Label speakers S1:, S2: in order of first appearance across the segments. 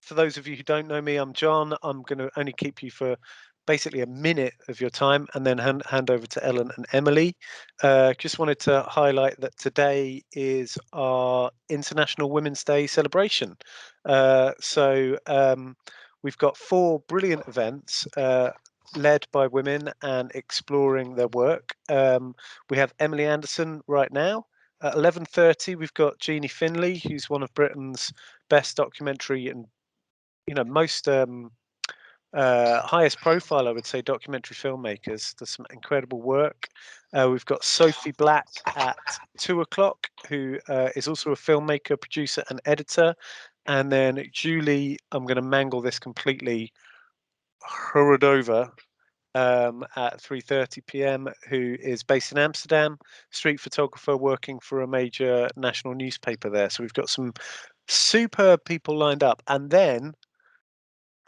S1: For those of you who don't know me, I'm John. I'm going to only keep you for basically a minute of your time and then hand over to Ellen and Emily. Just wanted to highlight that today is our International Women's Day celebration. We've got 4 brilliant events led by women and exploring their work. We have Emily Andersen right now. At 11:30, we've got Jeannie Finlay, who's one of Britain's best documentary and most highest profile, I would say, documentary filmmakers. There's some incredible work. We've got Sophie Black at 2 o'clock, who is also a filmmaker, producer, and editor. And then Julie, I'm going to mangle this completely, Horodova, at 3:30 p.m., who is based in Amsterdam, street photographer working for a major national newspaper there. So we've got some superb people lined up. And then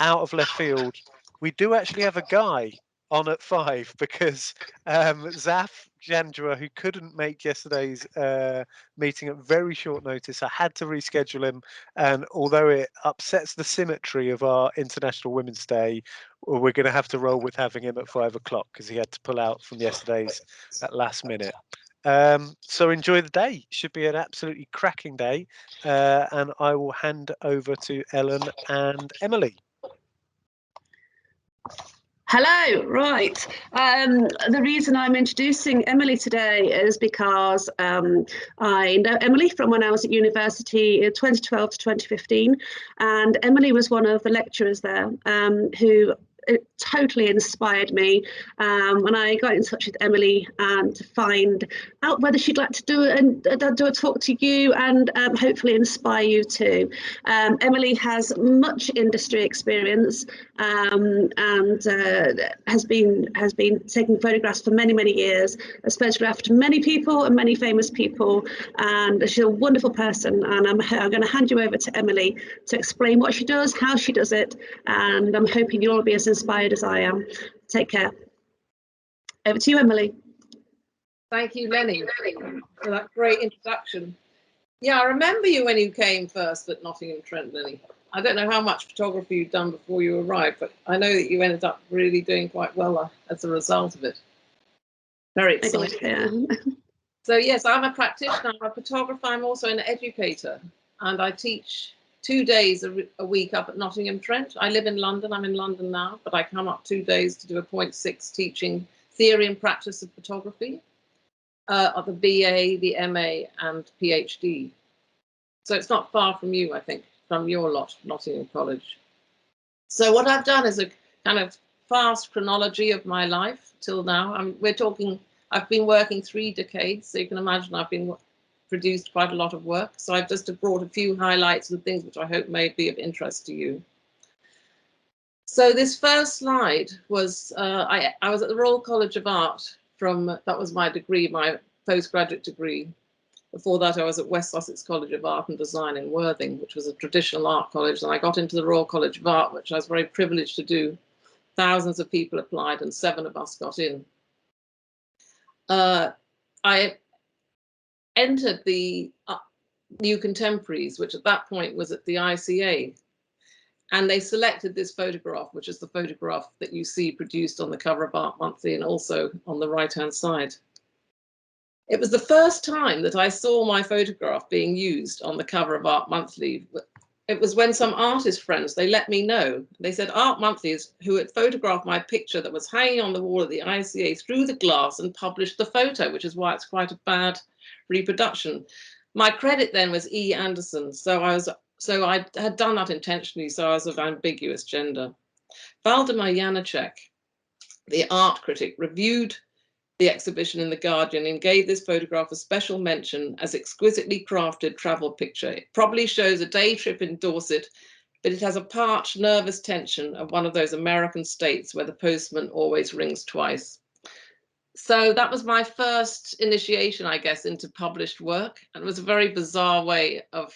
S1: out of left field, we do actually have a guy on at 5 because Zaf Jandra, who couldn't make yesterday's meeting at very short notice, I had to reschedule him. And although it upsets the symmetry of our International Women's Day, we're going to have to roll with having him at 5 o'clock because he had to pull out from yesterday's at last minute. So enjoy the day. Should be an absolutely cracking day. And I will hand over to Ellen and Emily.
S2: Hello, right. The reason I'm introducing Emily today is because I know Emily from when I was at university in 2012 to 2015, and Emily was one of the lecturers there who it totally inspired me when I got in touch with Emily and to find out whether she'd like to do a talk to you and hopefully inspire you too. Emily has much industry experience and has been taking photographs for many years, has photographed many people and many famous people, and she's a wonderful person. And I'm going to hand you over to Emily to explain what she does, how she does it, and I'm hoping you'll all be as inspired as I am. Take care. Over to you, Emily.
S3: Thank you, Lenny, for that great introduction. Yeah, I remember you when you came first at Nottingham-Trent, Lenny. I don't know how much photography you'd done before you arrived, but I know that you ended up really doing quite well as a result of it. Very exciting.
S2: Yeah.
S3: So yes, I'm a practitioner, I'm a photographer, I'm also an educator, and I teach 2 days a week up at Nottingham-Trent. I live in London, I'm in London now, but I come up 2 days to do a 0.6 teaching theory and practice of photography of the BA, the MA and PhD. So it's not far from you, I think, from your lot, Nottingham College. So what I've done is a kind of fast chronology of my life till now. I've been working 3 decades, so you can imagine I've been produced quite a lot of work. So I've just brought a few highlights and things which I hope may be of interest to you. So this first slide was, I was at the Royal College of Art that was my degree, my postgraduate degree. Before that, I was at West Sussex College of Art and Design in Worthing, which was a traditional art college. And I got into the Royal College of Art, which I was very privileged to do. Thousands of people applied and 7 of us got in. I entered the New Contemporaries, which at that point was at the ICA. And they selected this photograph, which is the photograph that you see produced on the cover of Art Monthly and also on the right-hand side. It was the first time that I saw my photograph being used on the cover of Art Monthly. It was when some artist friends, they let me know. They said Art Monthly, who had photographed my picture that was hanging on the wall of the ICA, through the glass and published the photo, which is why it's quite a bad reproduction. My credit then was E. Andersen, so I had done that intentionally, so I was of ambiguous gender. Valdemar Janacek, the art critic, reviewed the exhibition in The Guardian and gave this photograph a special mention as exquisitely crafted travel picture. It probably shows a day trip in Dorset, but it has a parched, nervous tension of one of those American states where the postman always rings twice. So that was my first initiation, I guess, into published work. And it was a very bizarre way of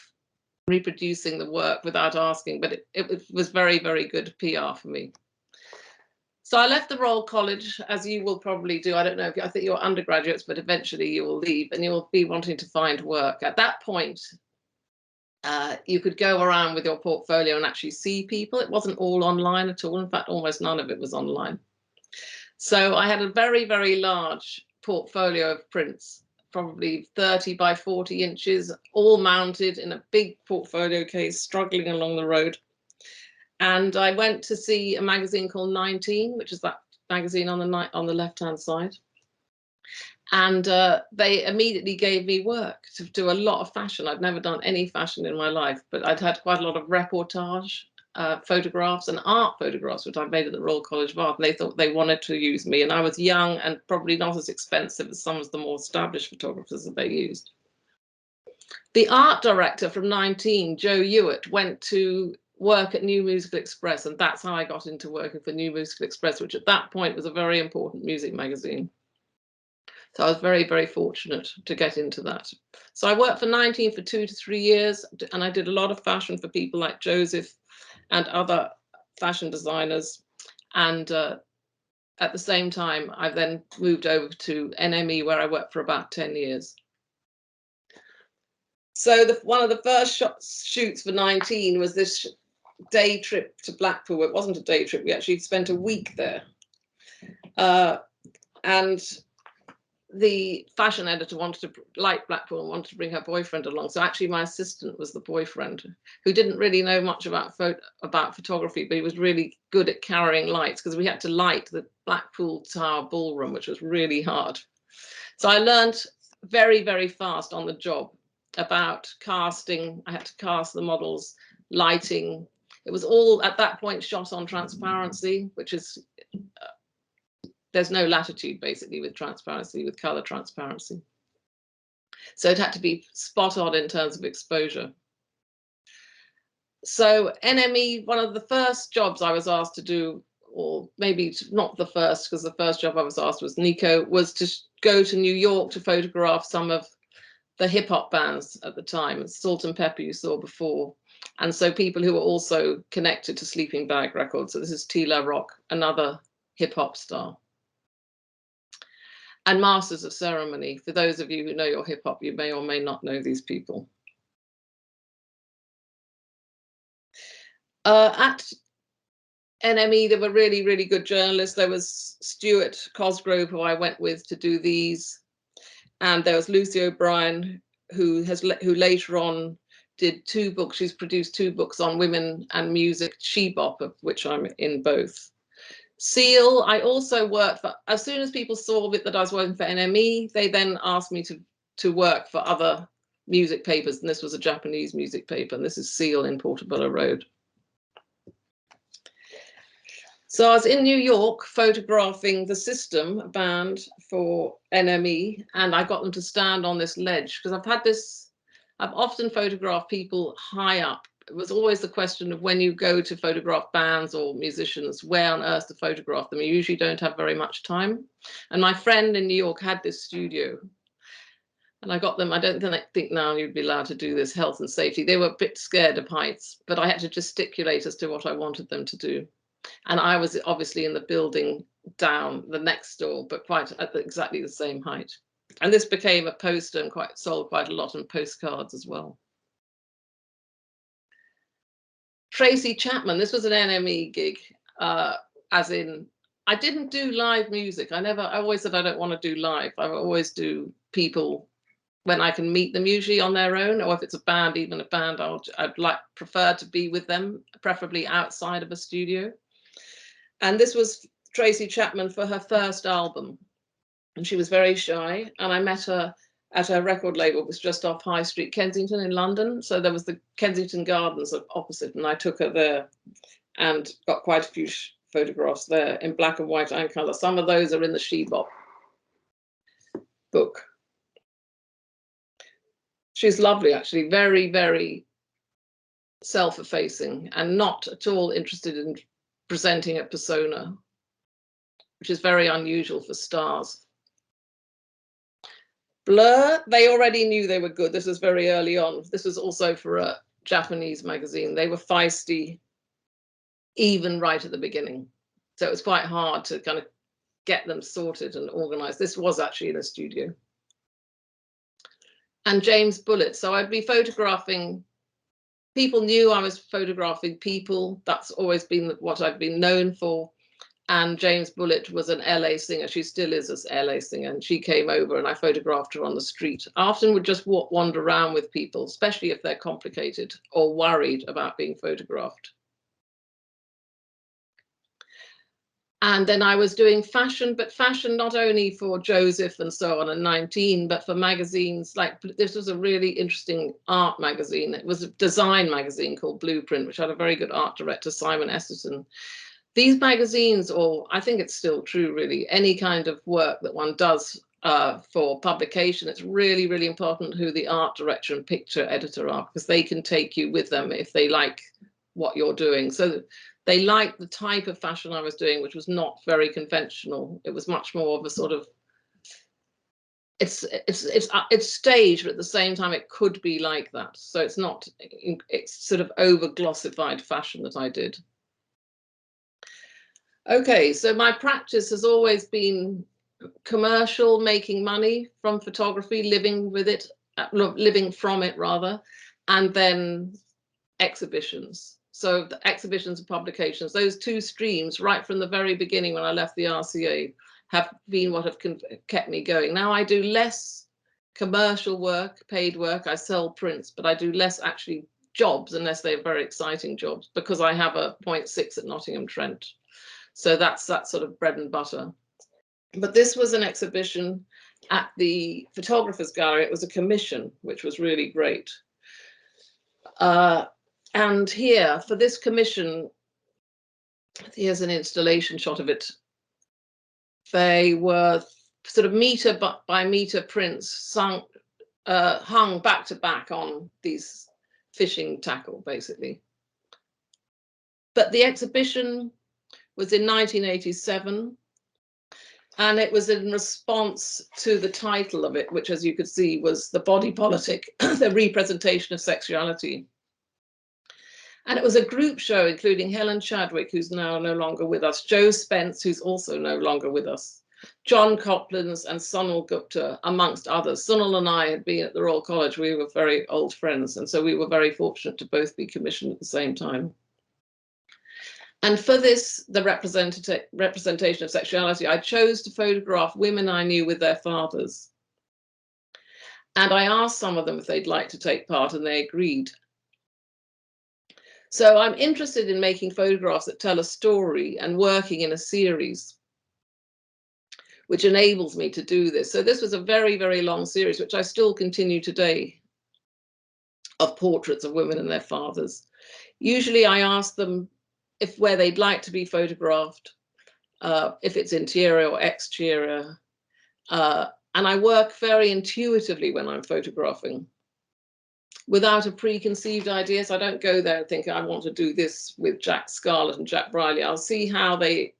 S3: reproducing the work without asking, but it was very, very good PR for me. So I left the Royal College, as you will probably do. I don't know I think you're undergraduates, but eventually you will leave and you will be wanting to find work. At that point, you could go around with your portfolio and actually see people. It wasn't all online at all. In fact, almost none of it was online. So I had a very, very large portfolio of prints, probably 30 by 40 inches, all mounted in a big portfolio case, struggling along the road. And I went to see a magazine called 19, which is that magazine on the left-hand side. And they immediately gave me work to do a lot of fashion. I'd never done any fashion in my life, but I'd had quite a lot of reportage photographs and art photographs, which I made at the Royal College of Art. And they thought they wanted to use me. And I was young and probably not as expensive as some of the more established photographers that they used. The art director from 19, Joe Hewitt, went to work at New Musical Express. And that's how I got into working for New Musical Express, which at that point was a very important music magazine. So I was very, very fortunate to get into that. So I worked for 19 for 2 to 3 years, and I did a lot of fashion for people like Joseph and other fashion designers. And at the same time, I then moved over to NME, where I worked for about 10 years. So one of the first shoots for 19 was this day trip to Blackpool. It wasn't a day trip. We actually spent a week there. And the fashion editor wanted to like Blackpool and wanted to bring her boyfriend along. So actually my assistant was the boyfriend, who didn't really know much about photography, but he was really good at carrying lights, because we had to light the Blackpool Tower ballroom, which was really hard. So I learned very, very fast on the job about casting. I had to cast the models, lighting. It was all at that point shot on transparency, which is there's no latitude basically with transparency, with color transparency. So it had to be spot on in terms of exposure. So NME, one of the first jobs I was asked to do, or maybe not the first, because the first job I was asked was Nico, was to go to New York to photograph some of the hip hop bands at the time, Salt and Pepper you saw before. And so people who were also connected to Sleeping Bag Records. So this is Tila Rock, another hip hop star. And Masters of Ceremony. For those of you who know your hip hop, you may or may not know these people. At NME, there were really, really good journalists. There was Stuart Cosgrove, who I went with to do these. And there was Lucy O'Brien, who later on did 2 books. She's produced 2 books on women and music, She-Bop, of which I'm in both. Seal, I also worked for, as soon as people saw that I was working for NME, they then asked me to work for other music papers. And this was a Japanese music paper. And this is Seal in Portobello Road. So I was in New York photographing the System, a band for NME, and I got them to stand on this ledge, because I've often photographed people high up. It was always the question of, when you go to photograph bands or musicians, where on earth to photograph them. You usually don't have very much time. And my friend in New York had this studio, and I got them. I don't think now you'd be allowed to do this, health and safety. They were a bit scared of heights, but I had to gesticulate as to what I wanted them to do. And I was obviously in the building down the next door, but quite at exactly the same height. And this became a poster and sold quite a lot, and postcards as well. Tracy Chapman, this was an NME gig, as in, I didn't do live music. I always said I don't want to do live. I always do people when I can meet them, usually on their own, or if it's a band, even a band, I'd prefer to be with them, preferably outside of a studio. And this was Tracy Chapman for her first album. And she was very shy. And I met her at her record label. It was just off High Street, Kensington in London. So there was the Kensington Gardens opposite. And I took her there and got quite a few photographs there in black and white and color. Some of those are in the She-Bop book. She's lovely, actually. Very, very self-effacing and not at all interested in presenting a persona, which is very unusual for stars. Blur, they already knew they were good. This was very early on. This was also for a Japanese magazine. They were feisty, even right at the beginning. So it was quite hard to kind of get them sorted and organized. This was actually in a studio. And James Bullitt. So I'd be photographing people knew I was photographing people. That's always been what I've been known for. And James Bullitt was an LA singer. She still is an LA singer. And she came over and I photographed her on the street. I often would just wander around with people, especially if they're complicated or worried about being photographed. And then I was doing fashion, but fashion not only for Joseph and so on and 19, but for magazines. Like, this was a really interesting art magazine. It was a design magazine called Blueprint, which had a very good art director, Simon Andersen. These magazines, or I think it's still true really, any kind of work that one does for publication, it's really, really important who the art director and picture editor are, because they can take you with them if they like what you're doing. So they liked the type of fashion I was doing, which was not very conventional. It was much more of a sort of, it's staged, but at the same time it could be like that. So it's not, it's sort of over glossified fashion that I did. Okay, so my practice has always been commercial, making money from photography, living with it, living from it rather, and then exhibitions. So the exhibitions and publications, those two streams right from the very beginning when I left the RCA have been what have kept me going. Now I do less commercial work, paid work, I sell prints, but I do less actually jobs unless they're very exciting jobs, because I have a 0.6 at Nottingham Trent. So that's that sort of bread and butter. But this was an exhibition at the Photographers Gallery. It was a commission, which was really great. And here, for this commission, here's an installation shot of it. They were sort of meter by meter prints hung back to back on these fishing tackle, basically. But the exhibition was in 1987, and it was in response to the title of it, which, as you could see, was The Body Politic, the representation of sexuality. And it was a group show, including Helen Chadwick, who's now no longer with us, Joe Spence, who's also no longer with us, John Copland and Sunil Gupta, amongst others. Sunil and I had been at the Royal College. We were very old friends, and so we were very fortunate to both be commissioned at the same time. And for this, the representation of sexuality, I chose to photograph women I knew with their fathers. And I asked some of them if they'd like to take part, and they agreed. So I'm interested in making photographs that tell a story and working in a series, which enables me to do this. So this was a very, very long series, which I still continue today, of portraits of women and their fathers. Usually I ask them where they'd like to be photographed, if it's interior or exterior. And I work very intuitively when I'm photographing, without a preconceived idea. So I don't go there and think I want to do this with Jack Scarlett and Jack Briley. I'll see how they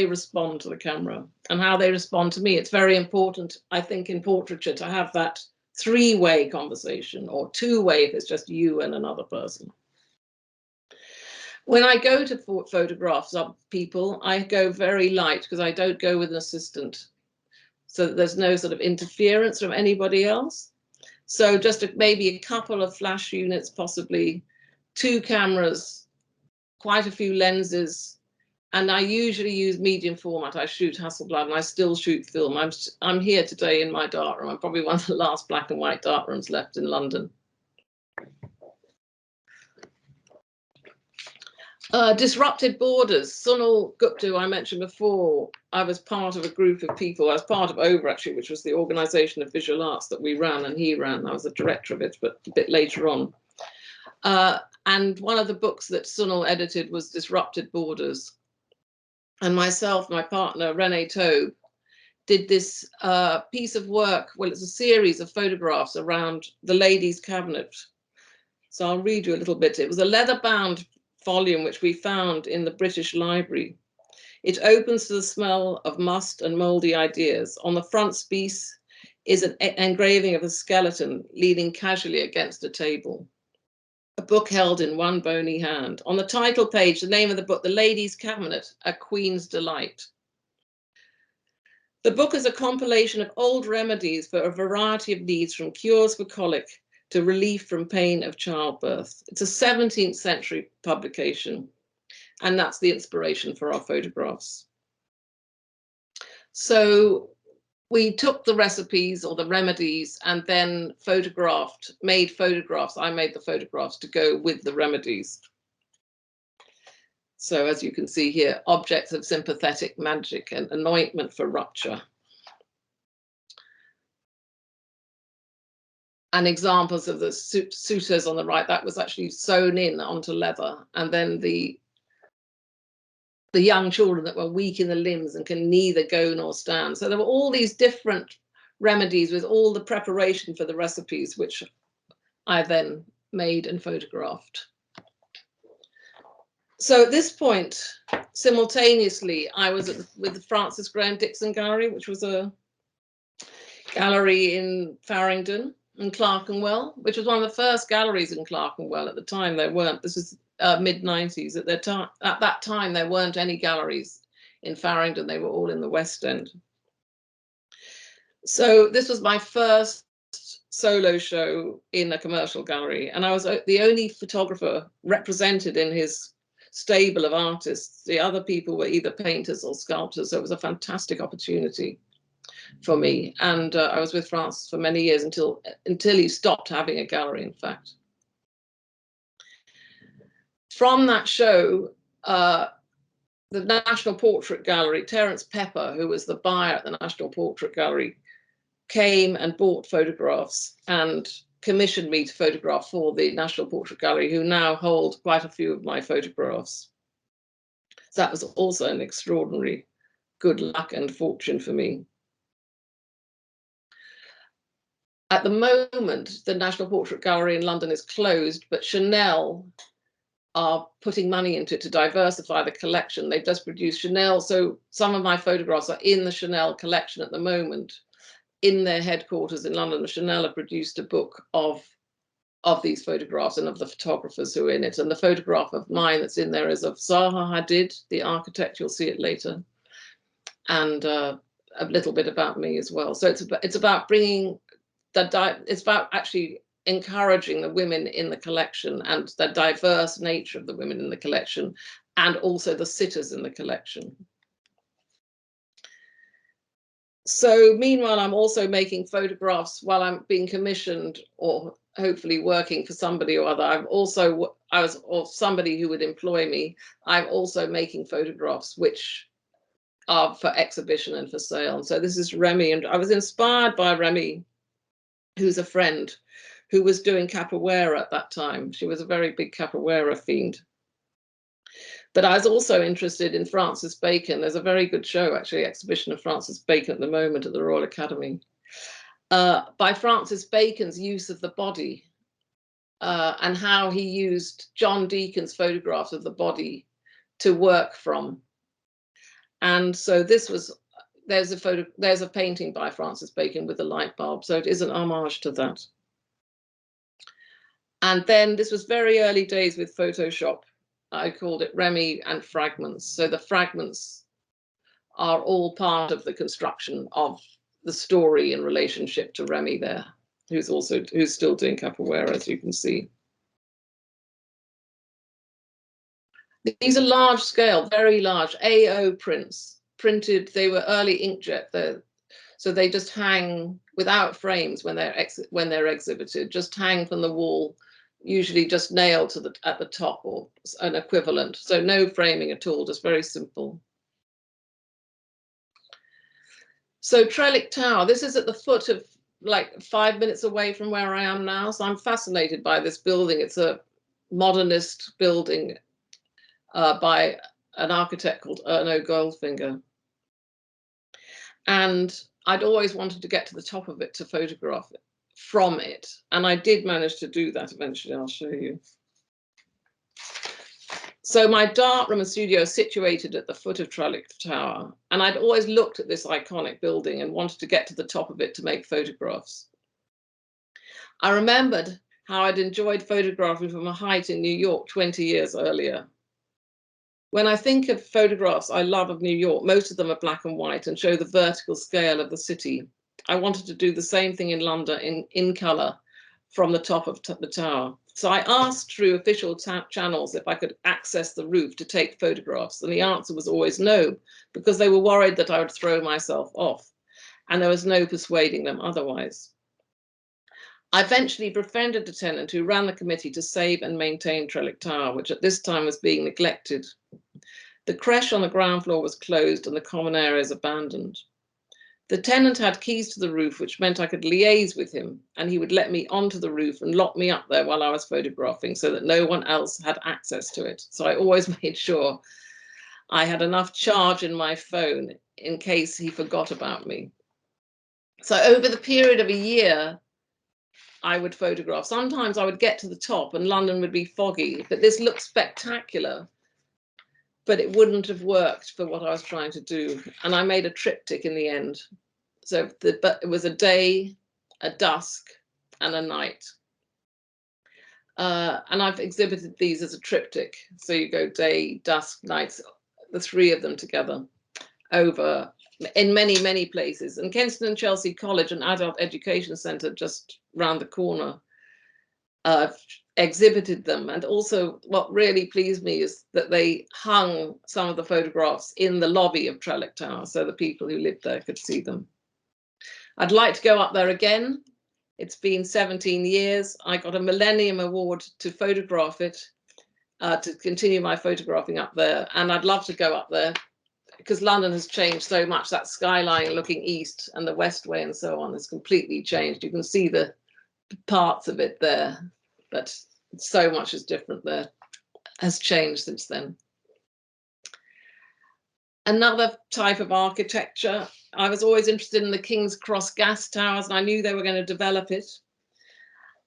S3: respond to the camera and how they respond to me. It's very important, I think, in portraiture to have that three-way conversation, or two-way if it's just you and another person. When I go to photographs of people, I go very light, because I don't go with an assistant, so that there's no sort of interference from anybody else. So just maybe a couple of flash units, possibly 2 cameras, quite a few lenses, and I usually use medium format. I shoot Hasselblad and I still shoot film. I'm here today in my darkroom. I'm probably one of the last black and white darkrooms left in London. Disrupted borders. Sunil Gupta, I mentioned before, I was part of a group of people. I was part of OVER, actually, which was the organisation of visual arts that we ran and he ran. I was the director of it, but a bit later on. And one of the books that Sunil edited was Disrupted Borders. And myself, my partner, Renee Taube, did this piece of work. Well, it's a series of photographs around the ladies' cabinet. So I'll read you a little bit. It was a leather-bound volume which we found in the British Library. It opens to the smell of must and mouldy ideas. On the frontispiece is an engraving of a skeleton leaning casually against a table, a book held in one bony hand. On the title page, the name of the book, The Lady's Cabinet, A Queen's Delight. The book is a compilation of old remedies for a variety of needs, from cures for colic to Relief from Pain of Childbirth. It's a 17th century publication, and that's the inspiration for our photographs. So we took the recipes or the remedies and then made photographs. I made the photographs to go with the remedies. So as you can see here, objects of sympathetic magic and anointment for rupture. And examples of the suitors on the right, that was actually sewn in onto leather. And then the young children that were weak in the limbs and can neither go nor stand. So there were all these different remedies with all the preparation for the recipes, which I then made and photographed. So at this point, simultaneously, I was with the Francis Graham Dixon Gallery, which was a gallery in Farringdon and Clerkenwell, which was one of the first galleries in Clerkenwell at the time. There weren't, this is mid-90s. At that time, there weren't any galleries in Farringdon. They were all in the West End. So this was my first solo show in a commercial gallery, and I was the only photographer represented in his stable of artists. The other people were either painters or sculptors, so it was a fantastic opportunity for me. And I was with Francis for many years until he stopped having a gallery, in fact. From that show, the National Portrait Gallery, Terence Pepper, who was the buyer at the National Portrait Gallery, came and bought photographs and commissioned me to photograph for the National Portrait Gallery, who now hold quite a few of my photographs. So that was also an extraordinary good luck and fortune for me. At the moment, the National Portrait Gallery in London is closed, but Chanel are putting money into it to diversify the collection. They've just produced Chanel, so some of my photographs are in the Chanel collection at the moment. In their headquarters in London, Chanel have produced a book of these photographs and of the photographers who are in it. And the photograph of mine that's in there is of Zaha Hadid, the architect. You'll see it later. And a little bit about me as well. So it's about bringing it's about actually encouraging the women in the collection and the diverse nature of the women in the collection, and also the sitters in the collection. So meanwhile, I'm also making photographs while I'm being commissioned or hopefully working for somebody or other. Or somebody who would employ me. I'm also making photographs which are for exhibition and for sale. And so this is Remy, and I was inspired by Remy, who's a friend who was doing capoeira at that time. She was a very big capoeira fiend. But I was also interested in Francis Bacon. There's a very good show, actually, exhibition of Francis Bacon at the moment at the Royal Academy, by Francis Bacon's use of the body and how he used John Deacon's photographs of the body to work from. And so there's a painting by Francis Bacon with a light bulb. So it is an homage to that. And then this was very early days with Photoshop. I called it Remy and Fragments. So the fragments are all part of the construction of the story in relationship to Remy there, who's still doing capoeira, as you can see. These are large scale, very large AO prints, printed. They were early inkjet. So they just hang without frames when they're exhibited, just hang from the wall, usually just nailed to at the top or an equivalent. So no framing at all, just very simple. So Trellick Tower, this is at the foot of, like, 5 minutes away from where I am now. So I'm fascinated by this building. It's a modernist building by an architect called Erno Goldfinger. And I'd always wanted to get to the top of it to photograph it from it. And I did manage to do that eventually. I'll show you. So my darkroom and studio are situated at the foot of Trellick Tower. And I'd always looked at this iconic building and wanted to get to the top of it to make photographs. I remembered how I'd enjoyed photographing from a height in New York 20 years earlier. When I think of photographs I love of New York, most of them are black and white and show the vertical scale of the city. I wanted to do the same thing in London in color from the top of the tower. So I asked through official channels if I could access the roof to take photographs, and the answer was always no, because they were worried that I would throw myself off, and there was no persuading them otherwise. I eventually befriended a tenant who ran the committee to save and maintain Trellick Tower, which at this time was being neglected. The creche on the ground floor was closed and the common areas abandoned. The tenant had keys to the roof, which meant I could liaise with him, and he would let me onto the roof and lock me up there while I was photographing so that no one else had access to it. So I always made sure I had enough charge in my phone in case he forgot about me. So over the period of a year, I would photograph. Sometimes I would get to the top and London would be foggy, but this looked spectacular, but it wouldn't have worked for what I was trying to do. And I made a triptych in the end. So but it was a day, a dusk, and a night. And I've exhibited these as a triptych. So you go day, dusk, night, the three of them together over in many, many places. And Kensington and Chelsea College, an adult education centre just round the corner, exhibited them. And also what really pleased me is that they hung some of the photographs in the lobby of Trellick Tower so the people who lived there could see them. I'd like to go up there again. It's been 17 years. I got a Millennium Award to photograph it, to continue my photographing up there. And I'd love to go up there because London has changed so much. That skyline looking east and the Westway and so on has completely changed. You can see the parts of it there, but so much is different there, has changed since then. Another type of architecture, I was always interested in the King's Cross gas towers, and I knew they were going to develop it.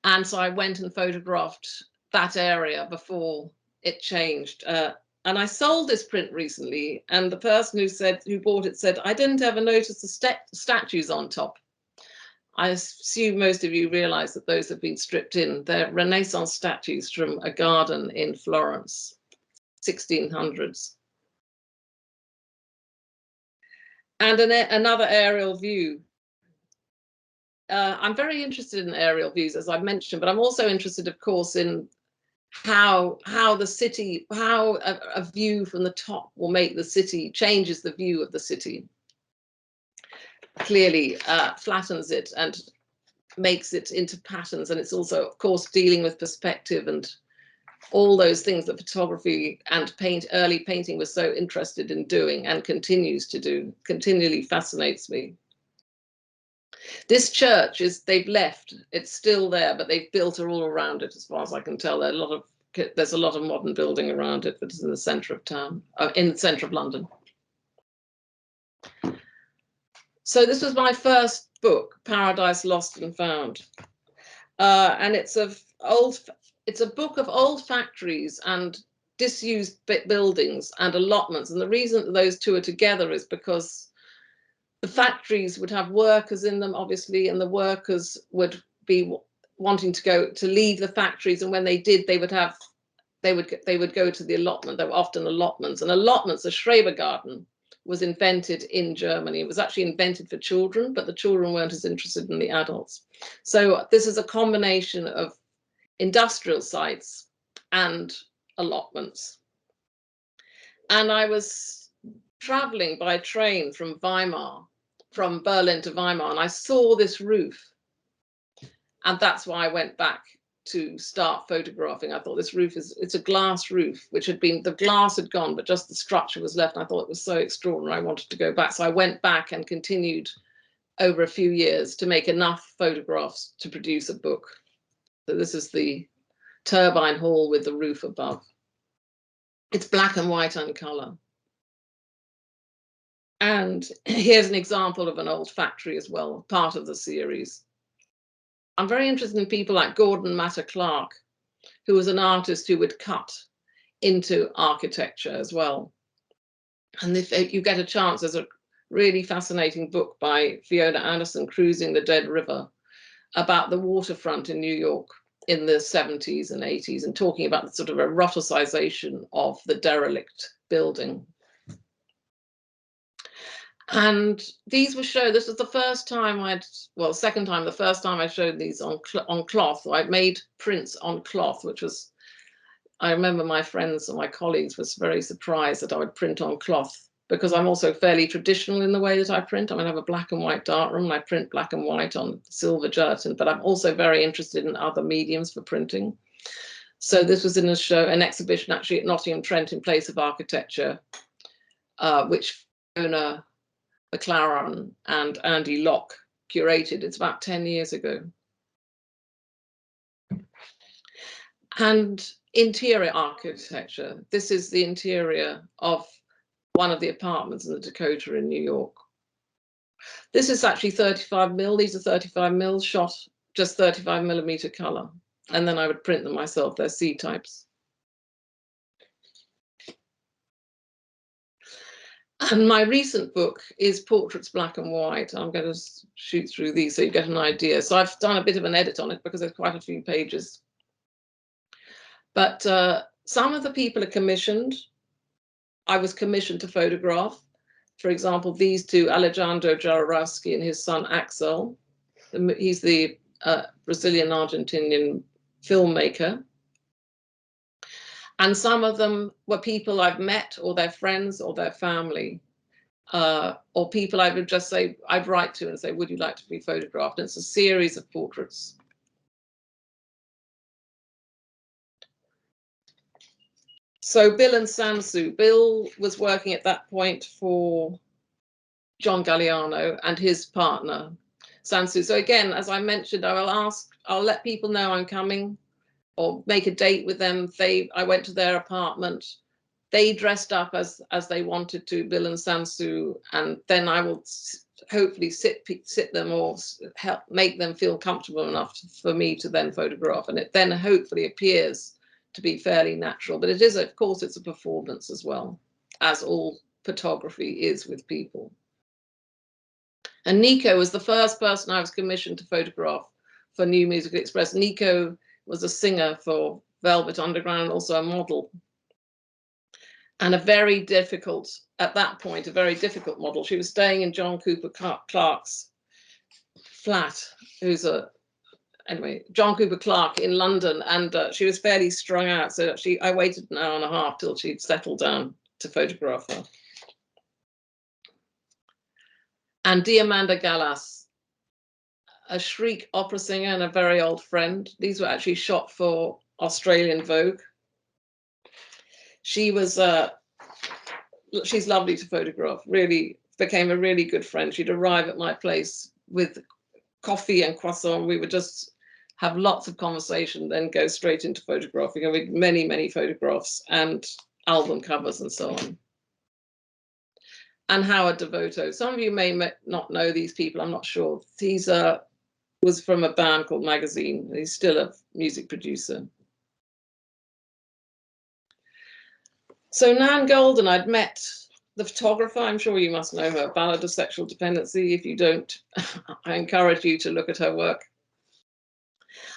S3: And so I went and photographed that area before it changed. And I sold this print recently, and the person who bought it said, I didn't ever notice the statues on top. I assume most of you realize that those have been stripped in. They're Renaissance statues from a garden in Florence, 1600s. And another aerial view. I'm very interested in aerial views, as I've mentioned, but I'm also interested, of course, in how the city, how a view from the top will make the city, changes the view of the city. Clearly flattens it and makes it into patterns. And it's also, of course, dealing with perspective and all those things that photography and early painting was so interested in doing and continues to do, continually fascinates me. This church they've left, it's still there, but they've built all around it, as far as I can tell. There's a lot of modern building around it, but it's in the centre of town, in the centre of London. So this was my first book, Paradise Lost and Found. And it's a book of old factories and disused buildings and allotments. And the reason that those two are together is because the factories would have workers in them, obviously, and the workers would be wanting to leave the factories. And when they did, they would go to the allotment. There were often allotments, and allotments, a Schrebergarten, was invented in Germany. It was actually invented for children, but the children weren't as interested in the adults. So this is a combination of industrial sites and allotments. And I was traveling by train from Berlin to Weimar, and I saw this roof. And that's why I went back to start photographing. I thought this roof it's a glass roof, which the glass had gone, but just the structure was left. And I thought it was so extraordinary. I wanted to go back. So I went back and continued over a few years to make enough photographs to produce a book. So this is the turbine hall with the roof above. It's black and white and colour. And here's an example of an old factory as well, part of the series. I'm very interested in people like Gordon Matter Clark, who was an artist who would cut into architecture as well. And if you get a chance, there's a really fascinating book by Fiona Andersen, Cruising the Dead River, about the waterfront in New York in the 70s and 80s, and talking about the sort of eroticization of the derelict building. And these were shown, this was the first time second time, the first time I showed these on cloth. I made prints on cloth, which was, I remember my friends and my colleagues was very surprised that I would print on cloth, because I'm also fairly traditional in the way that I print. I have a black and white darkroom, and I print black and white on silver gelatin, but I'm also very interested in other mediums for printing. So this was in a show, an exhibition actually at Nottingham Trent in Place of Architecture, which Fiona McLaren and Andy Locke curated. It's about 10 years ago. And interior architecture. This is the interior of one of the apartments in the Dakota in New York. This is actually 35mm. These are 35mm shot, just 35mm color. And then I would print them myself. They're C types. And my recent book is Portraits Black and White. I'm going to shoot through these so you get an idea. So I've done a bit of an edit on it because there's quite a few pages. But some of the people are commissioned. I was commissioned to photograph. For example, these two, Alejandro Jodorowsky and his son Axel. He's the Brazilian-Argentinian filmmaker. And some of them were people I've met, or their friends, or their family, or people I would just say, I'd write to and say, would you like to be photographed? And it's a series of portraits. So Bill and Sansu. Bill was working at that point for John Galliano and his partner, Sansu. So again, as I mentioned, I'll let people know I'm coming or make a date with them. I went to their apartment. They dressed up as they wanted to, Bill and Sansu, and then I will hopefully sit them or help make them feel comfortable enough for me to then photograph. And it then hopefully appears to be fairly natural. But it is, of course, it's a performance as well, as all photography is with people. And Nico was the first person I was commissioned to photograph for New Musical Express. Nico was a singer for Velvet Underground, also a model. And at that point, a very difficult model. She was staying in John Cooper Clarke's flat, John Cooper Clarke in London, and she was fairly strung out. So I waited an hour and a half till she'd settled down to photograph her. And Diamanda Gallas, a Shriek opera singer and a very old friend. These were actually shot for Australian Vogue. She was, she's lovely to photograph, really became a really good friend. She'd arrive at my place with coffee and croissant. We would just have lots of conversation, then go straight into photographing, and with many, many photographs and album covers and so on. And Howard Devoto. Some of you may not know these people, I'm not sure. He's was from a band called Magazine. He's still a music producer. So Nan Golden, I'd met the photographer. I'm sure you must know her, Ballad of Sexual Dependency. If you don't, I encourage you to look at her work.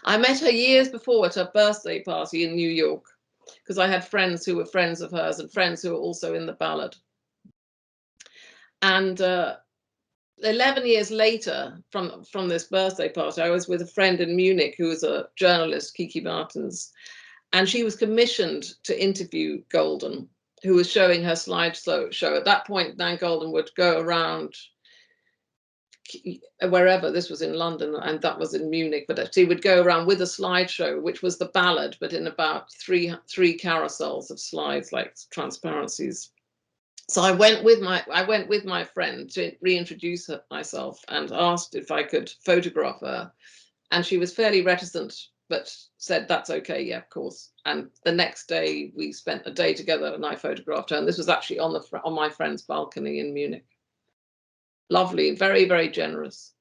S3: I met her years before at her birthday party in New York, because I had friends who were friends of hers and friends who were also in the Ballad. And 11 years later from this birthday party, I was with a friend in Munich who was a journalist, Kiki Martens, and she was commissioned to interview Golden, who was showing her slideshow. At that point, Nan Golden would go around wherever. This was in London and that was in Munich, but she would go around with a slideshow, which was the Ballad, but in about three carousels of slides, like transparencies. So I went with my friend to reintroduce myself and asked if I could photograph her, and she was fairly reticent, but said that's okay, yeah, of course. And the next day we spent a day together and I photographed her, and this was actually on my friend's balcony in Munich. Lovely, very, very generous.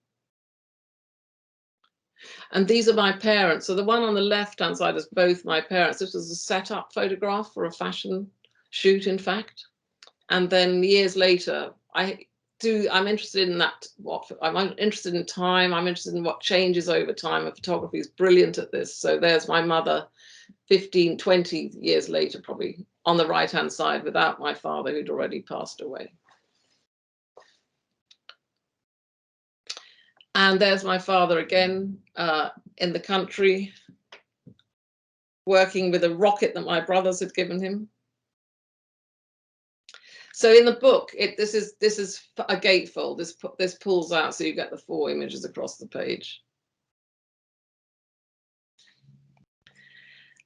S3: And these are my parents. So the one on the left-hand side is both my parents. This was a setup photograph for a fashion shoot, in fact. And then years later, I'm interested in that. I'm interested in time. I'm interested in what changes over time. And photography is brilliant at this. So there's my mother 15, 20 years later, probably on the right-hand side, without my father, who'd already passed away. And there's my father again in the country, working with a rocket that my brothers had given him. So in the book, this is a gatefold. This pulls out, so you get the 4 images across the page.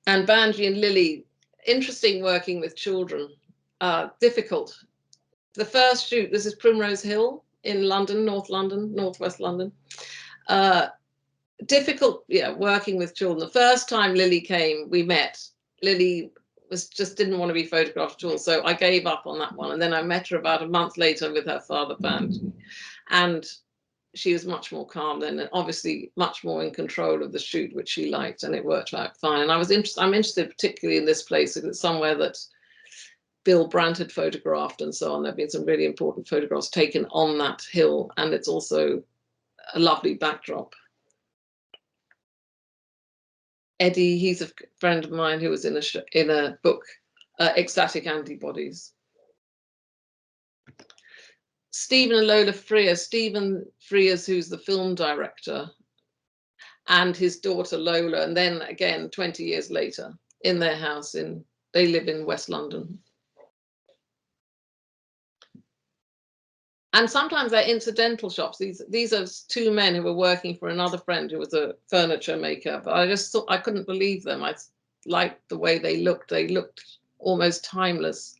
S3: And Banji and Lily, interesting working with children, difficult. The first shoot, this is Primrose Hill in London, northwest London. Difficult, yeah, working with children. The first time Lily came, we met. Lily just didn't want to be photographed at all, so I gave up on that one. And then I met her about a month later with her father, Banji, and she was much more calm then, and obviously much more in control of the shoot, which she liked, and it worked out fine. And I'm interested particularly in this place, because it's somewhere that Bill Brandt had photographed and so on. There have been some really important photographs taken on that hill, and it's also a lovely backdrop. Eddie, he's a friend of mine who was in a book, Ecstatic Antibodies. Stephen and Lola Frears. Stephen Frears, who's the film director, and his daughter Lola, and then again 20 years later in their house they live in West London. And sometimes they're incidental shops. These are 2 men who were working for another friend who was a furniture maker, but I just thought, I couldn't believe them. I liked the way they looked. They looked almost timeless.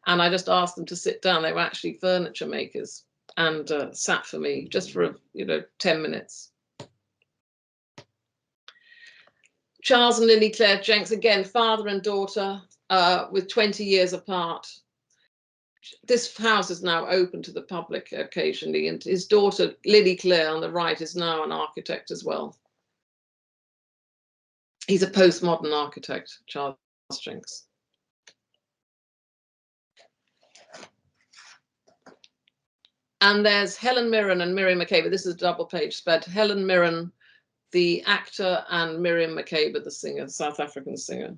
S3: And I just asked them to sit down. They were actually furniture makers, and sat for me just for 10 minutes. Charles and Lily Claire Jenks, again, father and daughter, with 20 years apart. This house is now open to the public occasionally, and his daughter, Lily Claire, on the right, is now an architect as well. He's a postmodern architect, Charles Jenks. And there's Helen Mirren and Miriam Makeba. This is a double-page spread. Helen Mirren, the actor, and Miriam Makeba, the singer, South African singer.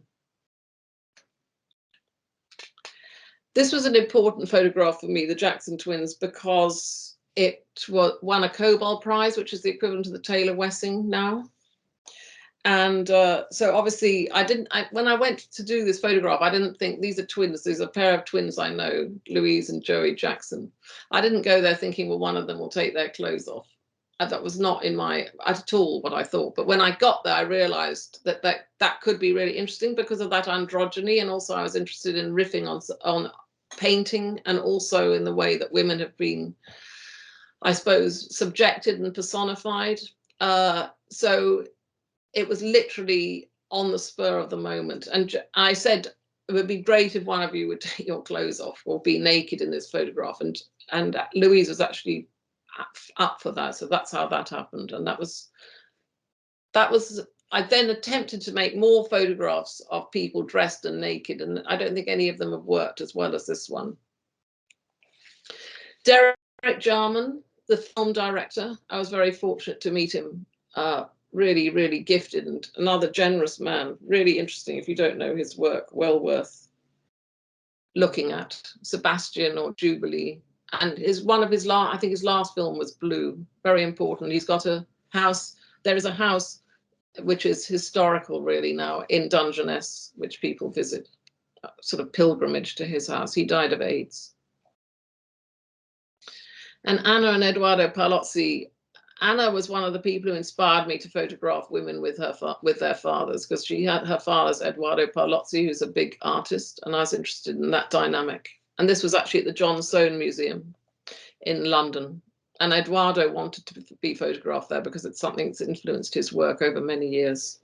S3: This was an important photograph for me, the Jackson twins, because it won a Cobalt Prize, which is the equivalent of the Taylor Wessing now. And so obviously when I went to do this photograph, I didn't think these are twins. These are a pair of twins I know, Louise and Joey Jackson. I didn't go there thinking, well, one of them will take their clothes off. That was not at all what I thought. But when I got there, I realized that could be really interesting because of that androgyny. And also I was interested in riffing on painting, and also in the way that women have been, I suppose, subjected and personified. So it was literally on the spur of the moment. And I said, it would be great if one of you would take your clothes off or be naked in this photograph. And Louise was actually up for that. So that's how that happened. And that was, I then attempted to make more photographs of people dressed and naked. And I don't think any of them have worked as well as this one. Derek Jarman, the film director, I was very fortunate to meet him. Really, really gifted, and another generous man. Really interesting. If you don't know his work, well worth looking at. Sebastian or Jubilee, and I think his last film was Blue. Very important. He's got a house. There is a house which is historical, really, now in Dungeness, which people visit, sort of pilgrimage to his house. He died of AIDS. And Anna and Eduardo Palozzi. Anna was one of the people who inspired me to photograph women with their fathers, because she had her father's Eduardo Palozzi, who's a big artist, and I was interested in that dynamic. And this was actually at the John Soane Museum in London. And Eduardo wanted to be photographed there because it's something that's influenced his work over many years.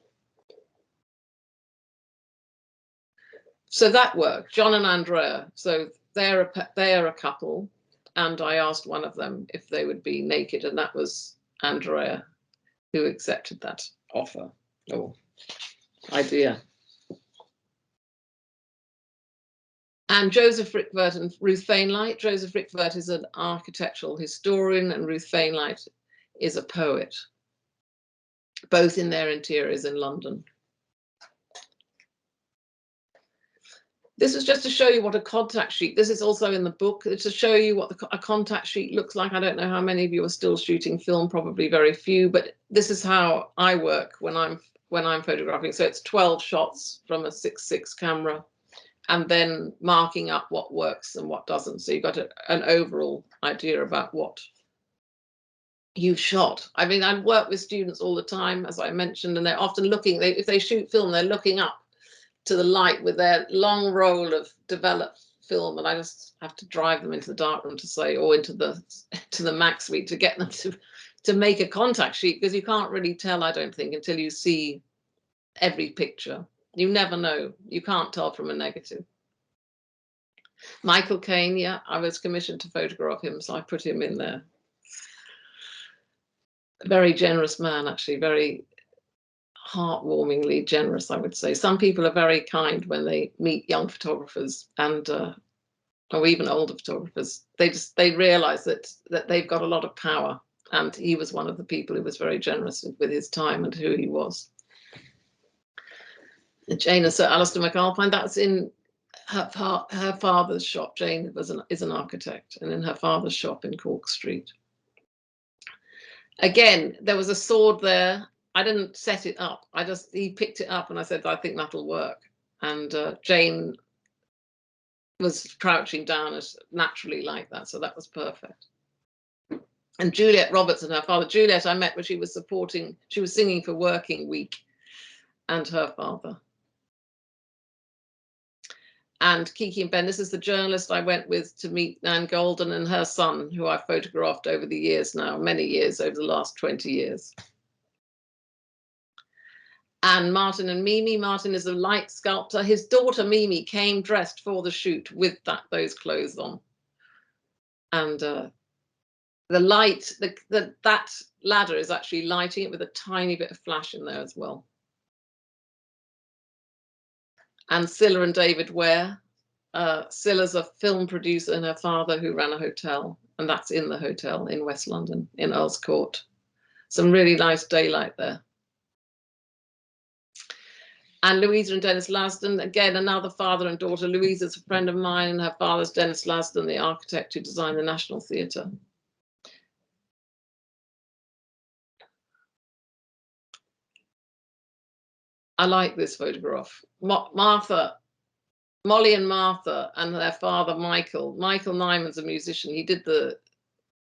S3: So that worked. John and Andrea. So they're a couple, and I asked one of them if they would be naked, and that was Andrea, who accepted that offer or idea. And Joseph Rickvert and Ruth Fainlight. Joseph Rickvert is an architectural historian, and Ruth Fainlight is a poet, both in their interiors in London. This is just to show you what a contact sheet, this is also in the book, it's to show you what a contact sheet looks like. I don't know how many of you are still shooting film, probably very few, but this is how I work when I'm photographing. So it's 12 shots from a 6.6 camera, and then marking up what works and what doesn't. So you've got an overall idea about what you've shot. I mean, I work with students all the time, as I mentioned, and they're often looking, if they shoot film, they're looking up to the light with their long roll of developed film, and I just have to drive them into the darkroom to say, or into the Mac suite to get them to make a contact sheet, because you can't really tell, I don't think, until you see every picture. You never know. You can't tell from a negative. Michael Caine, yeah, I was commissioned to photograph him, so I put him in there. A very generous man, actually, very heartwarmingly generous, I would say. Some people are very kind when they meet young photographers and or even older photographers. They realize that they've got a lot of power, and he was one of the people who was very generous with his time and who he was. Jane and Sir Alistair McAlpine, that's in her father's shop. Jane is an architect, and in her father's shop in Cork Street. Again, there was a sword there. I didn't set it up. He picked it up and I said, I think that'll work. And Jane was crouching down as naturally like that. So that was perfect. And Juliet Roberts and her father, Juliet I met when she was singing for Working Week, and her father. And Kiki and Ben, this is the journalist I went with to meet Nan Golden and her son, who I've photographed over the years now, many years, over the last 20 years. And Martin and Mimi. Martin is a light sculptor. His daughter Mimi came dressed for the shoot with those clothes on. And the light, that ladder is actually lighting it with a tiny bit of flash in there as well. And Scilla and David Ware. Scylla's a film producer, and her father who ran a hotel, and that's in the hotel in West London, in Earl's Court. Some really nice daylight there. And Louisa and Dennis Lasden, again, another father and daughter. Louisa's a friend of mine, and her father's Dennis Lasden, the architect who designed the National Theatre. I like this photograph. Molly and Martha and their father, Michael. Michael Nyman's a musician. He did the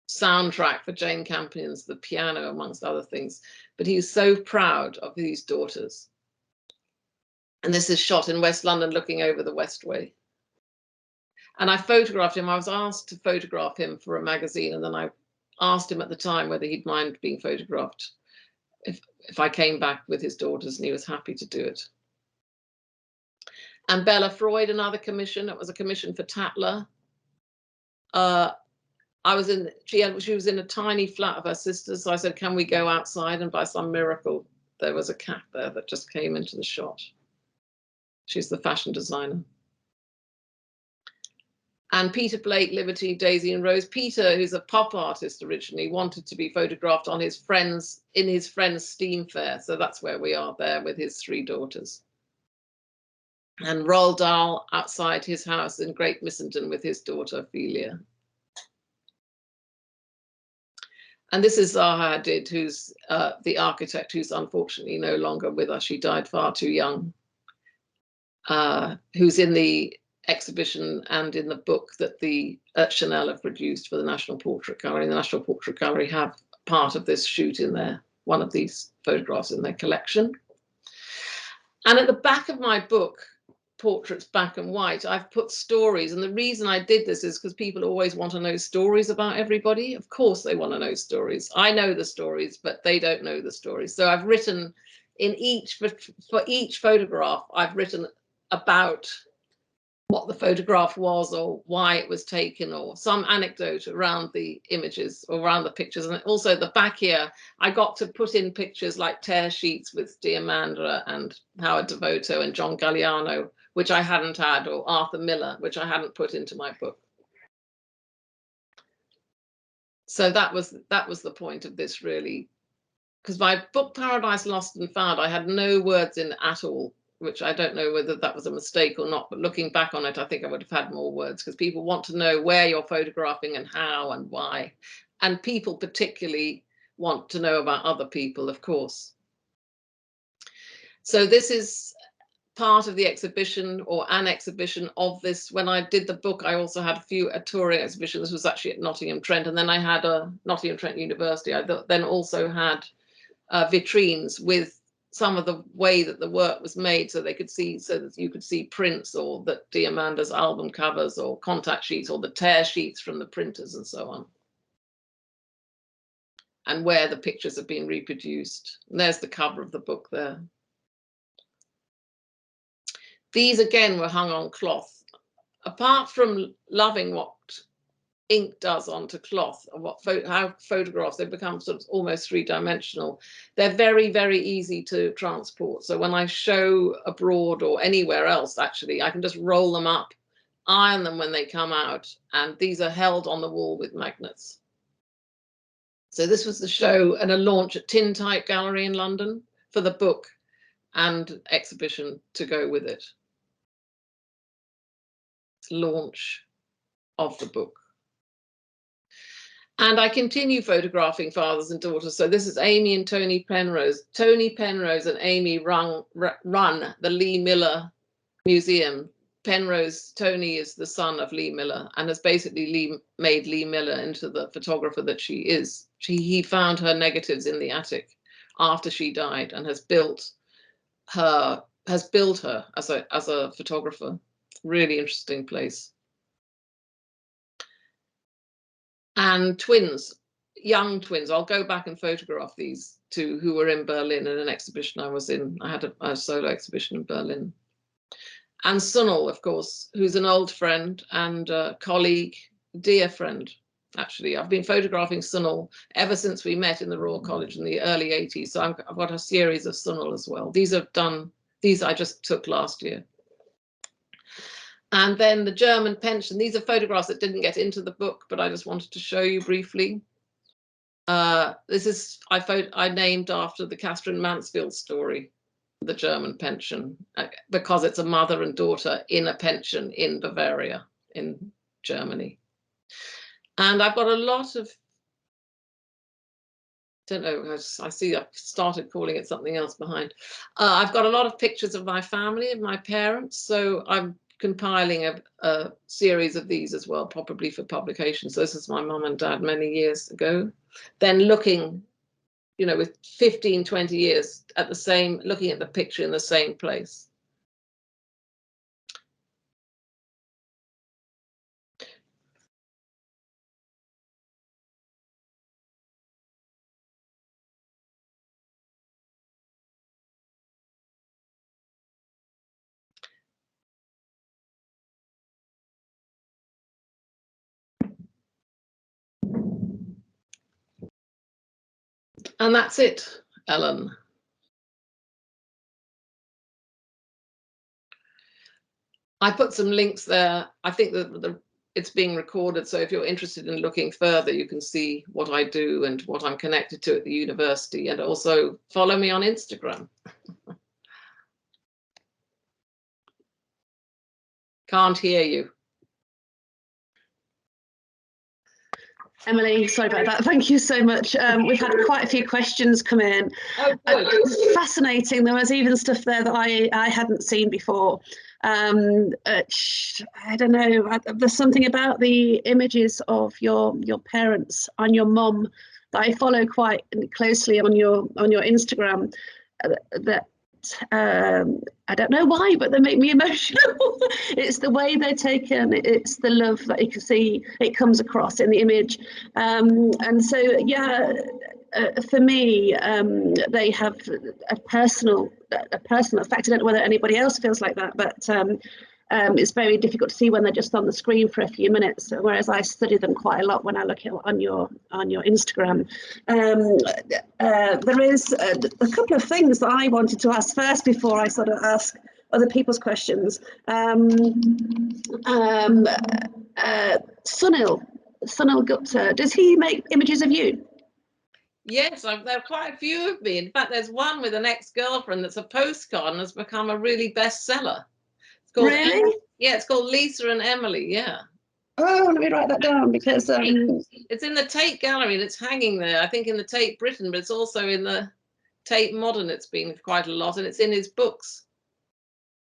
S3: soundtrack for Jane Campion's The Piano, amongst other things. But he was so proud of these daughters. And this is shot in West London, looking over the Westway. And I photographed him. I was asked to photograph him for a magazine, and then I asked him at the time whether he'd mind being photographed if I came back with his daughters, and he was happy to do it. And Bella Freud, another commission. It was a commission for Tatler. She was in a tiny flat of her sister's, so I said, can we go outside? And by some miracle, there was a cat there that just came into the shot. She's the fashion designer. And Peter Blake, Liberty, Daisy and Rose. Peter, who's a pop artist originally, wanted to be photographed on in his friend's steam fair. So that's where we are there with his 3 daughters. And Roald Dahl outside his house in Great Missenden with his daughter, Ophelia. And this is Zaha Hadid, who's the architect, who's unfortunately no longer with us. She died far too young. Who's in the exhibition and in the book that the Chanel have produced for the National Portrait Gallery. The National Portrait Gallery have part of this shoot in there, one of these photographs in their collection. And at the back of my book, Portraits Black and White, I've put stories. And the reason I did this is because people always want to know stories about everybody. Of course they want to know stories. I know the stories, but they don't know the stories. So I've written for each photograph, I've written about what the photograph was or why it was taken, or some anecdote around the images or around the pictures. And also the back here, I got to put in pictures like tear sheets with Diamandra and Howard Devoto and John Galliano, which I hadn't had, or Arthur Miller, which I hadn't put into my book. So that was the point of this, really, because my book Paradise Lost and Found, I had no words in at all which I don't know whether that was a mistake or not, but looking back on it, I think I would have had more words, because people want to know where you're photographing and how and why. And people particularly want to know about other people, of course. So this is part of the exhibition, or an exhibition of this. When I did the book, I also had a touring exhibition. This was actually at Nottingham Trent, and then I had a Nottingham Trent University. I then also had vitrines with some of the way that the work was made, so they could see, so that you could see prints, or that Diamanda's album covers, or contact sheets, or the tear sheets from the printers, and so on, and where the pictures have been reproduced. And there's the cover of the book there. These again were hung on cloth. Apart from loving what ink does onto cloth, and how photographs, they become sort of almost three-dimensional. They're very, very easy to transport. So when I show abroad or anywhere else, actually, I can just roll them up, iron them when they come out, and these are held on the wall with magnets. So this was the show and a launch at Tin Type Gallery in London for the book, and exhibition to go with it. Launch of the book. And I continue photographing fathers and daughters. So this is Amy and Tony Penrose. Tony Penrose and Amy run the Lee Miller Museum. Tony is the son of Lee Miller, and has basically made Lee Miller into the photographer that she is. He found her negatives in the attic after she died, and has built her as a photographer. Really interesting place. And twins, young twins. I'll go back and photograph these two, who were in Berlin in an exhibition I was in. I had a solo exhibition in Berlin. And Sunil, of course, who's an old friend and a colleague, dear friend, actually. I've been photographing Sunil ever since we met in the Royal College in the early 80s. So I've got a series of Sunil as well. These I just took last year. And then the German pension. These are photographs that didn't get into the book, but I just wanted to show you briefly. This is, I named after the Catherine Mansfield story, the German pension, because it's a mother and daughter in a pension in Bavaria, in Germany. And I've got a lot of, don't know, I see I've started calling it something else behind. I've got a lot of pictures of my family, of my parents. So I'm compiling a series of these as well, probably for publication. So this is my mum and dad many years ago. Then looking, you know, with 15, 20 years at the same, looking at the picture in the same place. And that's it, Ellen. I put some links there. I think that it's being recorded, so if you're interested in looking further, you can see what I do and what I'm connected to at the university, and also follow me on Instagram. Can't hear you.
S2: Emily, sorry about that. Thank you so much. We've had quite a few questions come in.
S3: Oh, good.
S2: Fascinating. There was even stuff there that I hadn't seen before. I don't know. There's something about the images of your parents and your mum that I follow quite closely on your Instagram. That I don't know why, but they make me emotional. It's the way they're taken. It's the love that you can see. It comes across in the image, and so yeah. For me, they have a personal effect. I don't know whether anybody else feels like that, but it's very difficult to see when they're just on the screen for a few minutes. Whereas I study them quite a lot when I look at on your Instagram. There is a couple of things that I wanted to ask first before I sort of ask other people's questions. Sunil Gupta, does he make images of you?
S3: Yes, there are quite a few of me. In fact, there's one with an ex-girlfriend that's a postcard and has become a really bestseller. It's called
S2: Really?
S3: Yeah, it's called Lisa and Emily. Yeah.
S2: Oh, let me write that down because
S3: It's in the Tate Gallery and it's hanging there. I think in the Tate Britain, but it's also in the Tate Modern. It's been quite a lot, and it's in his books.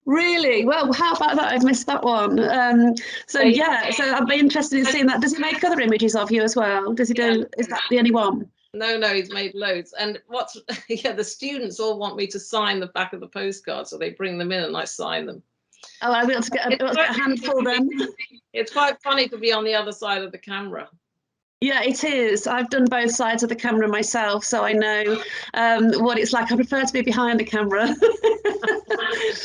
S2: really? Well, how about that? I've missed that one. So yeah, so I'd be interested in seeing that. Does he make other images of you as well? Does he do? Is that the only one?
S3: No, he's made loads. And yeah, the students all want me to sign the back of the postcard, so they bring them in and I sign them.
S2: Oh, I want to get a handful then.
S3: It's quite funny to be on the other side of the camera.
S2: Yeah, it is. I've done both sides of the camera myself, so I know what it's like. I prefer to be behind the camera.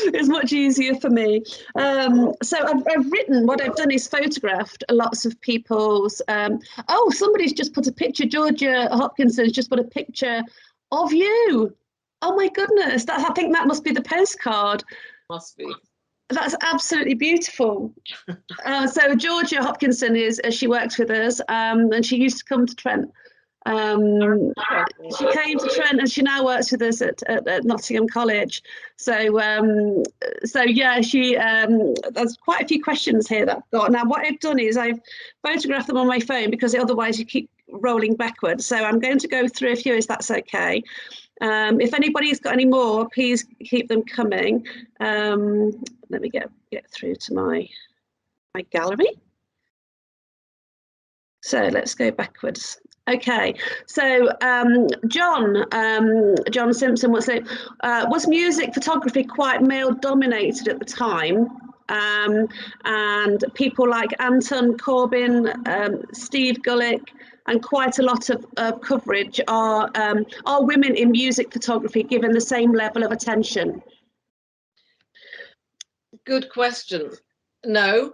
S2: It's much easier for me. So I've written, what I've done is photographed lots of people's. Oh, somebody's just put a picture. Georgia Hopkinson's just put a picture of you. Oh my goodness! I think that must be the postcard.
S3: Must be.
S2: That's absolutely beautiful. So Georgia Hopkinson she works with us, and she used to come to Trent. She came to Trent, and she now works with us at Nottingham College. So yeah, there's quite a few questions here that I've got. Now, what I've done is I've photographed them on my phone because otherwise you keep rolling backwards. So I'm going to go through a few, if that's okay. If anybody's got any more, please keep them coming. Let me get through to my gallery. So let's go backwards. Okay, so John Simpson was music photography quite male dominated at the time? And people like Anton Corbin, Steve Gullick, and quite a lot of coverage are women in music photography given the same level of attention?
S3: Good question. No.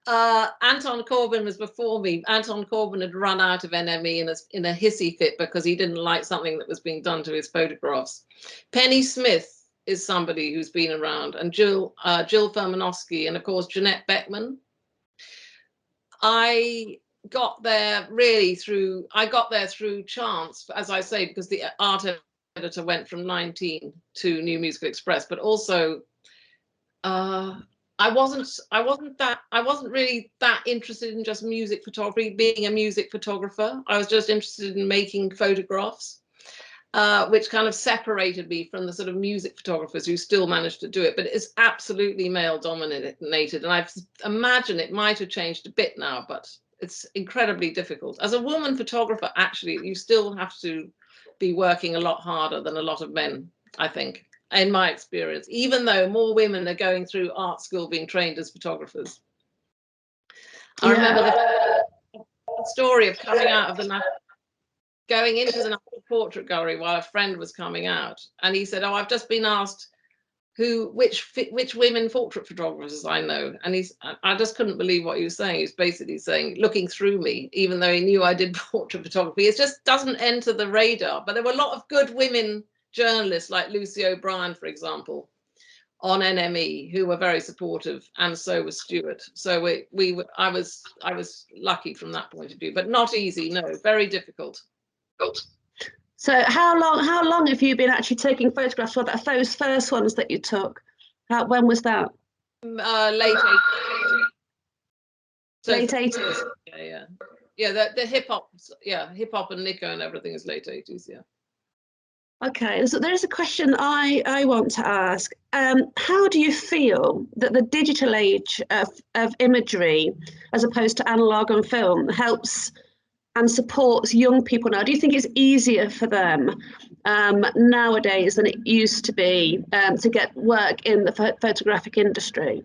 S3: Anton Corbin was before me. Anton Corbin had run out of NME in a hissy fit because he didn't like something that was being done to his photographs. Penny Smith is somebody who's been around, and Jill Furmanowski, and of course Jeanette Beckman. I got there through chance, as I say, because the art editor went from 19 to New Musical Express, but also I wasn't really that interested in just music photography, being a music photographer. I was just interested in making photographs, which kind of separated me from the sort of music photographers who still managed to do it. But it's absolutely male dominated, and I imagine it might have changed a bit now, but it's incredibly difficult. As a woman photographer, actually, you still have to be working a lot harder than a lot of men, I think, in my experience, even though more women are going through art school being trained as photographers. I remember the story of coming out of going into the National Portrait Gallery while a friend was coming out, and he said, "Oh, I've just been asked which women portrait photographers I know," and I just couldn't believe what he was saying. He was basically saying, looking through me, even though he knew I did portrait photography. It just doesn't enter the radar. But there were a lot of good women journalists like Lucy O'Brien, for example, on NME, who were very supportive, and so was Stuart. So I was lucky from that point of view, but not easy. No, very difficult.
S2: So how long have you been actually taking photographs? What those first ones that you took? When was that?
S3: Late 80s.
S2: Late 80s.
S3: Yeah. The hip hop and Nico and everything is late 80s. Yeah.
S2: Okay, so there's a question I want to ask. How do you feel that the digital age of imagery, as opposed to analog and film, helps and supports young people now? Do you think it's easier for them nowadays than it used to be to get work in the photographic industry?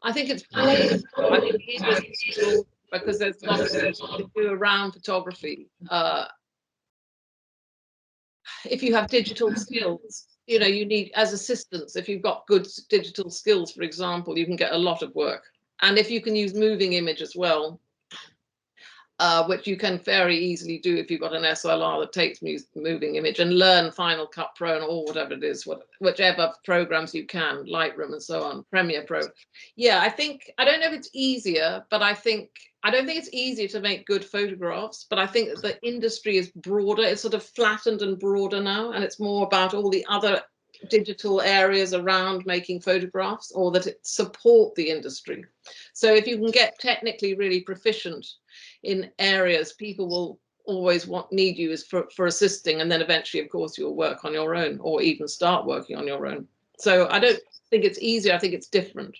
S3: I think it's broad. I think it is broad because there's lots to do around photography. If you have digital skills, you need, as assistants, if you've got good digital skills, for example, you can get a lot of work. And if you can use moving image as well. which you can very easily do if you've got an SLR that takes moving image, and learn Final Cut Pro or whatever it is, whichever programs you can, Lightroom and so on, Premiere Pro. Yeah, I don't know if it's easier, but I don't think it's easier to make good photographs, but I think that the industry is broader. It's sort of flattened and broader now, and it's more about all the other digital areas around making photographs, or that it support the industry. So if you can get technically really proficient in areas, people will always need you as for assisting, and then eventually, of course, you'll work on your own, or even start working on your own. So I don't think it's easier, I think it's different.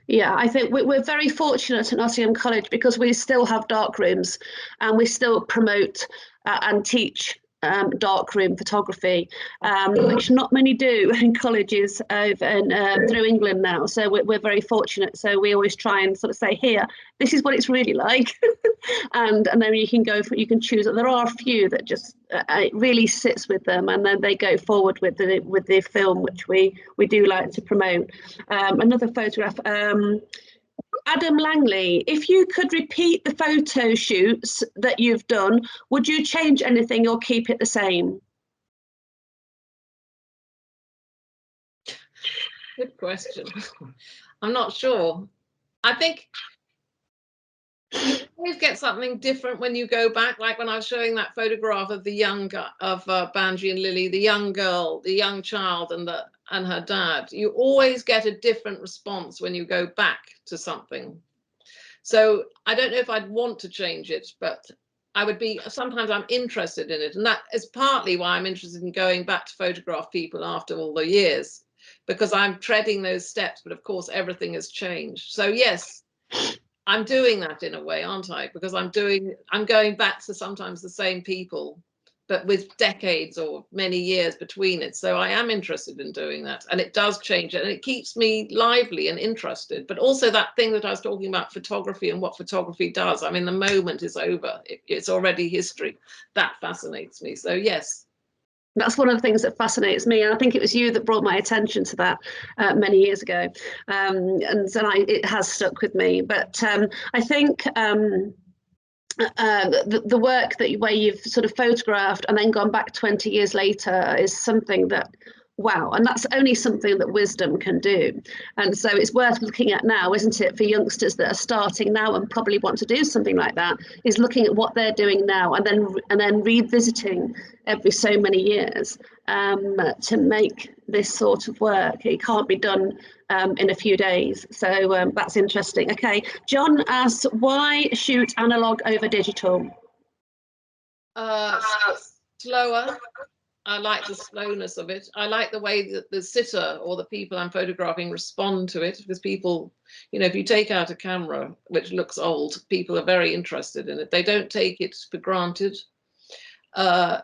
S2: Yeah, I think we're very fortunate at Nottingham College because we still have dark rooms, and we still promote and teach darkroom photography, which not many do in colleges over and through England now. So we're very fortunate. So we always try and sort of say, here, this is what it's really like, and then you can you can choose. There are a few that just it really sits with them, and then they go forward with the film, which we do like to promote. Another photograph. Adam Langley, if you could repeat the photo shoots that you've done, would you change anything or keep it the same?
S3: Good question. I'm not sure. I think you always get something different when you go back. Like when I was showing that photograph of the Banji and Lily, the young girl, the young child, and her dad. You always get a different response when you go back to something. So I don't know if I'd want to change it, but I would be. Sometimes I'm interested in it, and that is partly why I'm interested in going back to photograph people after all the years, because I'm treading those steps. But of course, everything has changed. So yes, I'm doing that in a way, aren't I? Because I'm going back to sometimes the same people, but with decades or many years between it. So I am interested in doing that, and it does change it, and it keeps me lively and interested. But also that thing that I was talking about, photography and what photography does. I mean, the moment is over. It's already history. That fascinates me. So yes.
S2: That's one of the things that fascinates me, and I think it was you that brought my attention to that many years ago, and so it has stuck with me. But I think the work where you've sort of photographed and then gone back 20 years later is something that, wow, and that's only something that wisdom can do. And so it's worth looking at now, isn't it, for youngsters that are starting now and probably want to do something like that, is looking at what they're doing now and then revisiting every so many years to make this sort of work. It can't be done in a few days. So that's interesting. Okay, John asks, why shoot analog over digital?
S3: Slower. I like the slowness of it. I like the way that the sitter or the people I'm photographing respond to it, because people, if you take out a camera which looks old, people are very interested in it. They don't take it for granted. I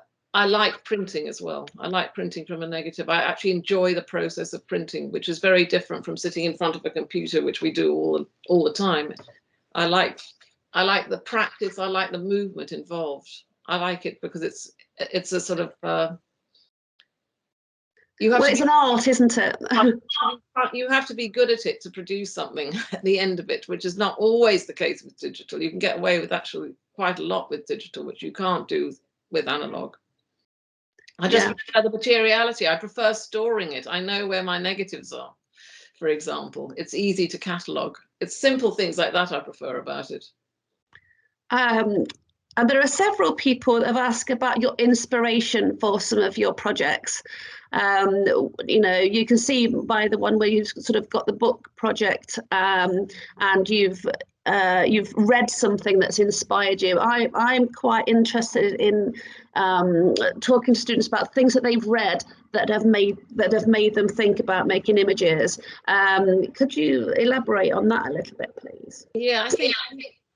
S3: like printing as well. I like printing from a negative. I actually enjoy the process of printing, which is very different from sitting in front of a computer, which we do all the time. I like the practice. I like the movement involved. I like it because it's a sort of
S2: it's an art, isn't it?
S3: You have to be good at it to produce something at the end of it, which is not always the case with digital. You can get away with actually quite a lot with digital, which you can't do with analog. I just prefer the materiality. I prefer storing it. I know where my negatives are, for example. It's easy to catalogue. It's simple things like that I prefer about it.
S2: And there are several people that have asked about your inspiration for some of your projects. You can see by the one where you've sort of got the book project, and you've read something that's inspired you. I'm quite interested in talking to students about things that they've read that have made them think about making images. Could you elaborate on that a little bit, please?
S3: Yeah,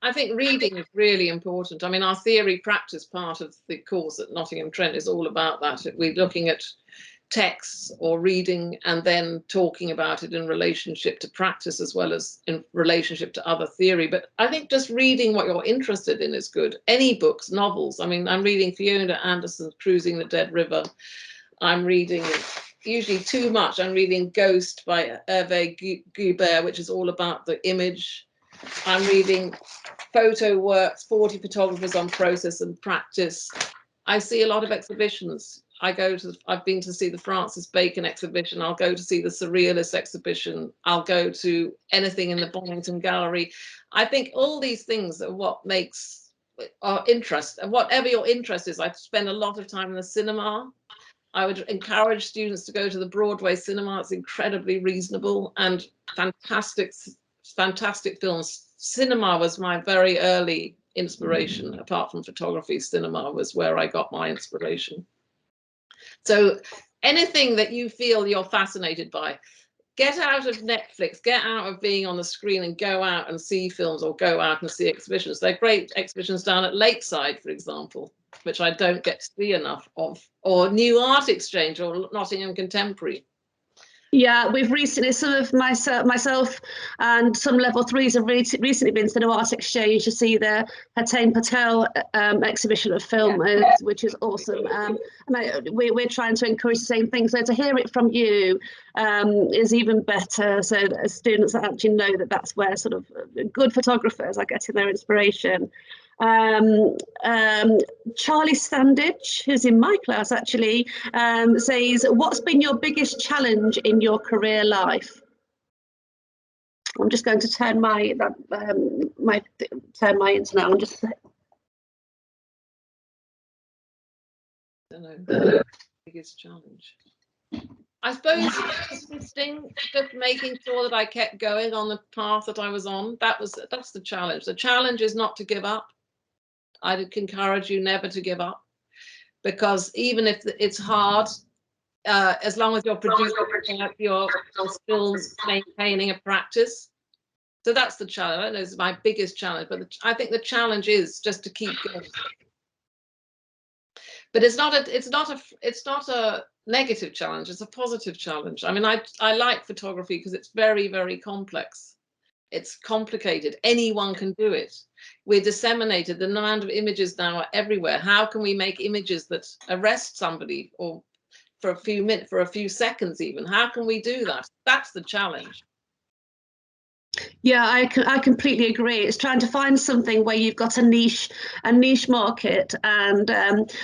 S3: I think reading is really important. I mean, our theory practice part of the course at Nottingham Trent is all about that. We're looking at texts or reading and then talking about it in relationship to practice as well as in relationship to other theory. But I think just reading what you're interested in is good. Any books, novels. I mean, I'm reading Fiona Andersen's Cruising the Dead River. I'm reading, usually too much, I'm reading Ghost by Hervé Guibert, which is all about the image. I'm reading Photo Works, 40 Photographers on Process and Practice. I see a lot of exhibitions. I've been to see the Francis Bacon exhibition. I'll go to see the Surrealist exhibition. I'll go to anything in the Bonington Gallery. I think all these things are what makes our interest, and whatever your interest is. I spend a lot of time in the cinema. I would encourage students to go to the Broadway cinema. It's incredibly reasonable and fantastic films. Cinema was my very early inspiration. Apart from photography, cinema was where I got my inspiration. So anything that you feel you're fascinated by, get out of Netflix, get out of being on the screen and go out and see films or go out and see exhibitions. There are great exhibitions down at Lakeside, for example, which I don't get to see enough of, or New Art Exchange or Nottingham Contemporary.
S2: Yeah, we've recently, some of myself and some level threes have recently been to the New Art Exchange to see the Hatain Patel exhibition of film, which is awesome. And we're trying to encourage the same thing. So to hear it from you is even better. So that students actually know that that's where sort of good photographers are getting their inspiration. Charlie Standage, who's in my class actually, says, what's been your biggest challenge in your career life? I'm just going to turn my internet on. Just
S3: The biggest challenge, I suppose, persisting, just making sure that I kept going on the path that I was on. That's the challenge. The challenge is not to give up. I'd encourage you never to give up, because even if it's hard, as long as you're producing your skills, maintaining a practice. So that's the challenge. I don't know, it's my biggest challenge, but I think the challenge is just to keep going. But it's not a negative challenge. It's a positive challenge. I mean, I like photography because it's very, very complex. It's complicated. Anyone can do it. We're disseminated. The amount of images now are everywhere. How can we make images that arrest somebody, or for a few minutes, for a few seconds even? How can we do that? That's the challenge.
S2: Yeah, I completely agree. It's trying to find something where you've got a niche market, and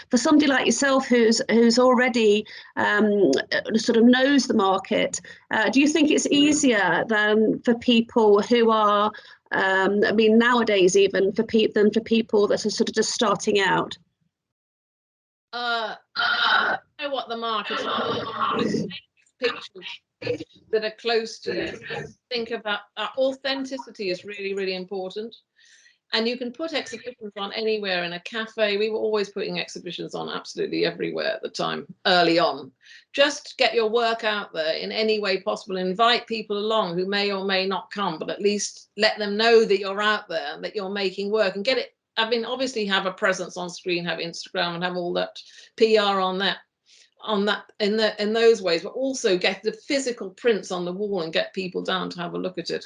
S2: for somebody like yourself who's already sort of knows the market, do you think it's easier than for people who are, I mean, nowadays even for people that are sort of just starting out?
S3: I know what the market is. Pictures that are close to you. Think about authenticity is really, really important. And you can put exhibitions on anywhere. In a cafe, we were always putting exhibitions on absolutely everywhere at the time, early on. Just get your work out there in any way possible. Invite people along who may or may not come, but at least let them know that you're out there and that you're making work, and get it. I mean, obviously have a presence on screen, have Instagram and have all that PR on that. In those ways, but also get the physical prints on the wall and get people down to have a look at it.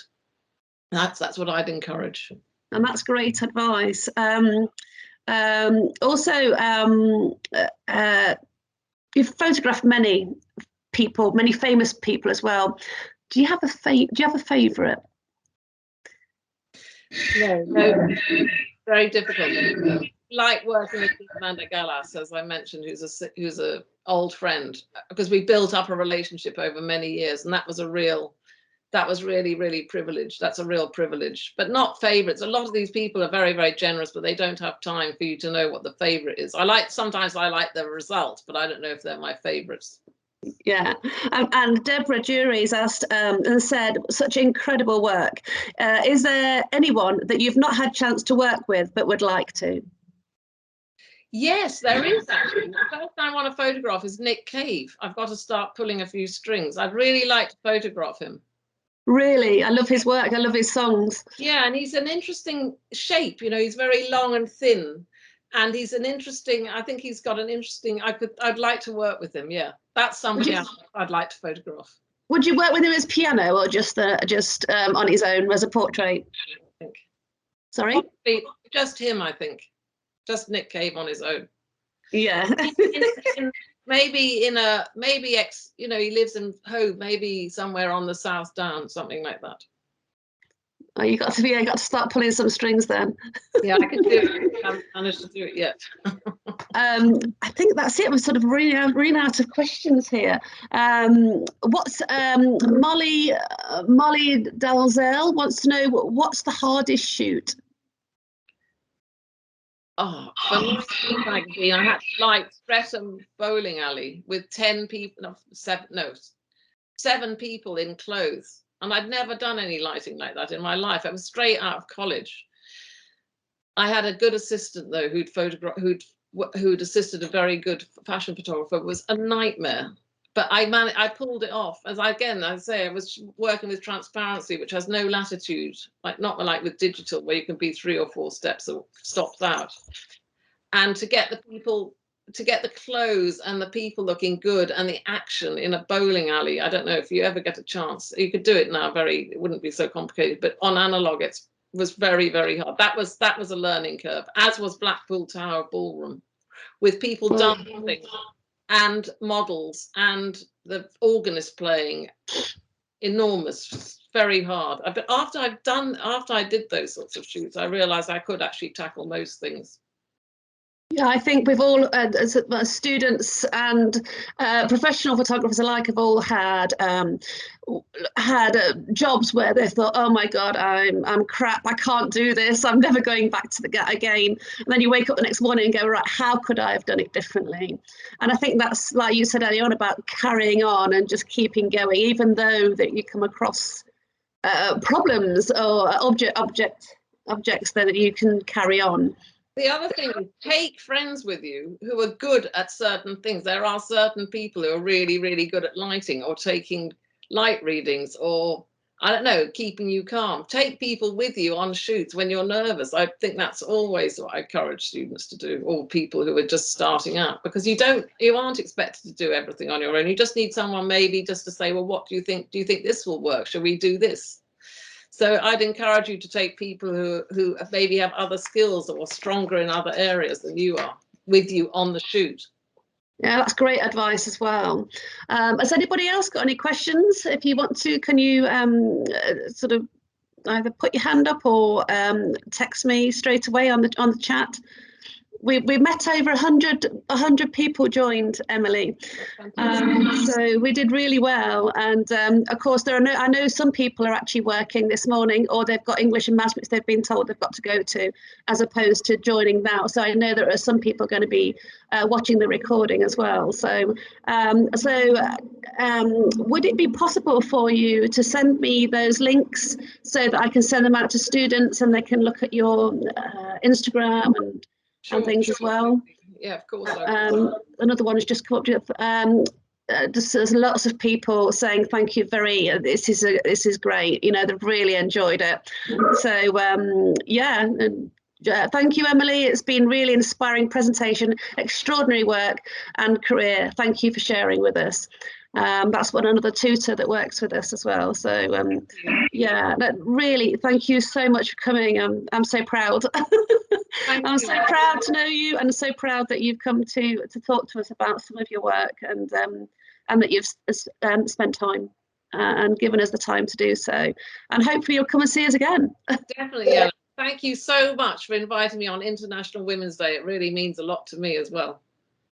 S3: That's what I'd encourage.
S2: And that's great advice. You've photographed many people, many famous people as well. Do you have a favourite?
S3: No, very difficult. Like working with Amanda Gallas, as I mentioned, who's a old friend, because we built up a relationship over many years, and that was really, really privileged. That's a real privilege, but not favorites. A lot of these people are very, very generous, but they don't have time for you to know what the favorite is. Sometimes I like the result, but I don't know if they're my favorites.
S2: Yeah, and Deborah Jury's asked and said, such incredible work. Is there anyone that you've not had chance to work with but would like to?
S3: Yes, there is actually. The first I want to photograph is Nick Cave. I've got to start pulling a few strings. I'd really like to photograph him. Really? I love his work. I love his songs. Yeah, and he's an interesting shape. You know, he's very long and thin. And he's an interesting, I think he's got an interesting, I'd like to work with him. Yeah, that's somebody I'd like to photograph. Would you work with him as piano or just on his own as a portrait? I think. Sorry? Just him, I think. Just Nick Cave on his own. Yeah. Maybe he lives in Hove, maybe somewhere on the South Down, something like that.
S2: Oh, you got to start pulling some strings then.
S3: Yeah, I can do it. I haven't managed to do it yet.
S2: I think that's it. We're sort of running out of questions here. What's Molly Dalzell wants to know what's the hardest shoot?
S3: Oh, for my school magazine, I had to light Streatham bowling alley with 10 people, no, 7 people in clothes. And I'd never done any lighting like that in my life. I was straight out of college. I had a good assistant though, who'd assisted a very good fashion photographer. It was a nightmare, but I pulled it off. I say, I was working with transparency, which has no latitude, not like with digital, where you can be 3 or 4 steps or stopped out. And to get the clothes and the people looking good and the action in a bowling alley. I don't know if you ever get a chance. You could do it now. It wouldn't be so complicated, but on analog, it was very, very hard. That was a learning curve, as was Blackpool Tower Ballroom, with people dancing and models and the organist playing. Enormous, very hard. But after I did those sorts of shoots, I realized I could actually tackle most things.
S2: Yeah, I think we've all, as students and professional photographers alike, have all had jobs where they thought, "Oh my God, I'm crap. I can't do this. I'm never going back to the again." And then you wake up the next morning and go, "Right, how could I have done it differently?" And I think that's, like you said earlier on, about carrying on and just keeping going, even though that you come across problems or objects that you can carry on.
S3: The other thing is, take friends with you who are good at certain things. There are certain people who are really, really good at lighting or taking light readings, or I don't know, keeping you calm. Take people with you on shoots when you're nervous. I think that's always what I encourage students to do, or people who are just starting out, because you aren't expected to do everything on your own. You just need someone maybe just to say, well, what do you think? Do you think this will work? Shall we do this? So I'd encourage you to take people who maybe have other skills or are stronger in other areas than you are with you on the shoot.
S2: Yeah, that's great advice as well. Has anybody else got any questions? If you want to, can you sort of either put your hand up or text me straight away on the chat? We met over 100 people joined, Emily. So we did really well. And of course, I know some people are actually working this morning, or they've got English and maths which they've been told they've got to go to, as opposed to joining now. So I know there are some people going to be watching the recording as well. So would it be possible for you to send me those links so that I can send them out to students and they can look at your Instagram and things as well?
S3: Yeah, of course.
S2: Another one has just come up with there's lots of people saying thank you, this is great, they've really enjoyed it. So thank you, Emily. It's been really inspiring presentation, extraordinary work and career. Thank you for sharing with us. That's another tutor that works with us as well. So really, thank you so much for coming. I'm so proud. I'm so proud to know you, and so proud that you've come to talk to us about some of your work, and that you've spent time and given us the time to do so. And hopefully you'll come and see us again.
S3: Definitely, yeah. Thank you so much for inviting me on International Women's Day. It really means a lot to me as well.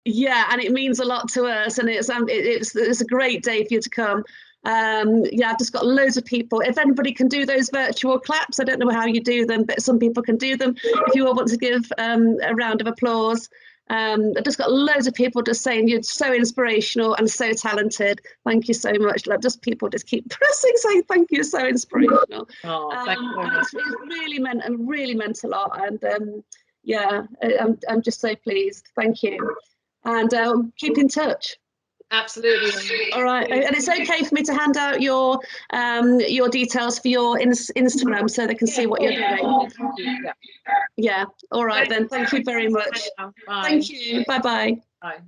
S2: Yeah, and it means a lot to us, and it's a great day for you to come. I've just got loads of people. If anybody can do those virtual claps, I don't know how you do them, but some people can do them. If you all want to give a round of applause. I've just got loads of people just saying you're so inspirational and so talented. Thank you so much. People just keep pressing, saying thank you, so inspirational.
S3: Oh, thank you very much.
S2: It's really meant a lot, and I'm just so pleased. Thank you, and keep in touch.
S3: Absolutely.
S2: All right, and it's okay for me to hand out your details for your Instagram so they can see what you're doing. Yeah. All right then. Thank you very much.
S3: Bye.
S2: Thank you. Bye-bye.
S3: Bye.